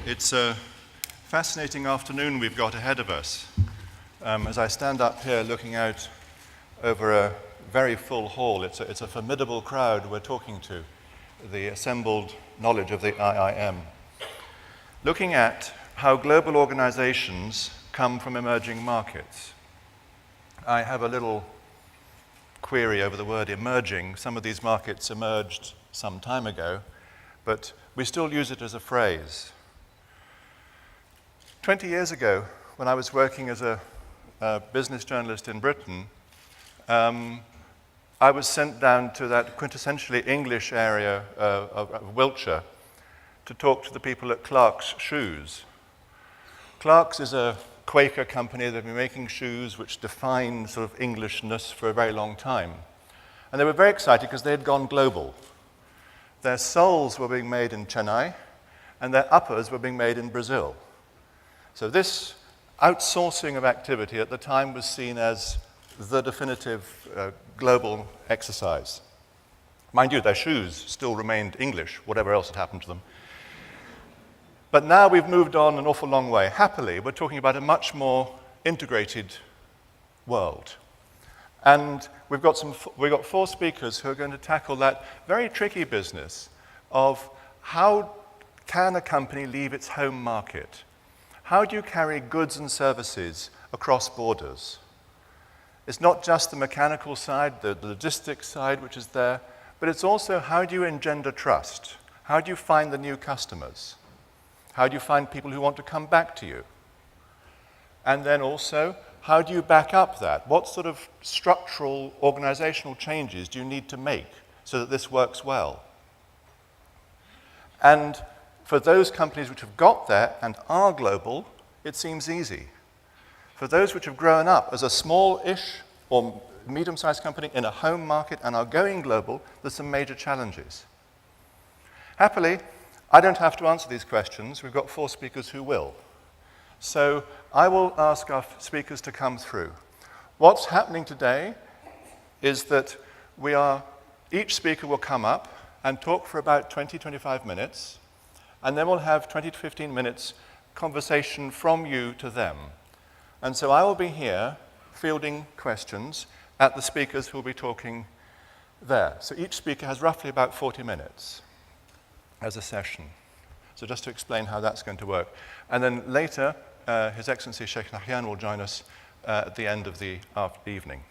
It's a fascinating afternoon we've got ahead of us. As I stand up here looking out over a very full hall, it's a formidable crowd we're talking to, the assembled knowledge of the IIM. Looking at how global organizations come from emerging markets. I have a little query over the word emerging. Some of these markets emerged some time ago, but we still use it as a phrase. 20 years ago, when I was working as a business journalist in Britain, I was sent down to that quintessentially English area of Wiltshire to talk to the people at Clark's Shoes. Clark's is a Quaker company that have been making shoes which define sort of Englishness for a very long time. And they were very excited because they had gone global. Their soles were being made in Chennai, and their uppers were being made in Brazil. So this outsourcing of activity at the time was seen as the definitive global exercise. Mind you, their shoes still remained English, whatever else had happened to them. But now we've moved on an awful long way. Happily, we're talking about a much more integrated world. And we've got four speakers who are going to tackle that very tricky business of how can a company leave its home market? How do you carry goods and services across borders? It's not just the mechanical side, the logistics side, which is there, but it's also how do you engender trust? How do you find the new customers? How do you find people who want to come back to you? And then also, how do you back up that? What sort of structural, organizational changes do you need to make so that this works well? And for those companies which have got there and are global, it seems easy. For those which have grown up as a small-ish or medium-sized company in a home market and are going global, there's some major challenges. Happily, I don't have to answer these questions. We've got four speakers who will. So I will ask our speakers to come through. What's happening today is that each speaker will come up and talk for about 20-25 minutes, and then we'll have 20 to 15 minutes conversation from you to them. And so I will be here fielding questions at the speakers who will be talking there. So each speaker has roughly about 40 minutes as a session. So just to explain how that's going to work. And then later, His Excellency Sheikh Nahyan will join us at the end of the evening.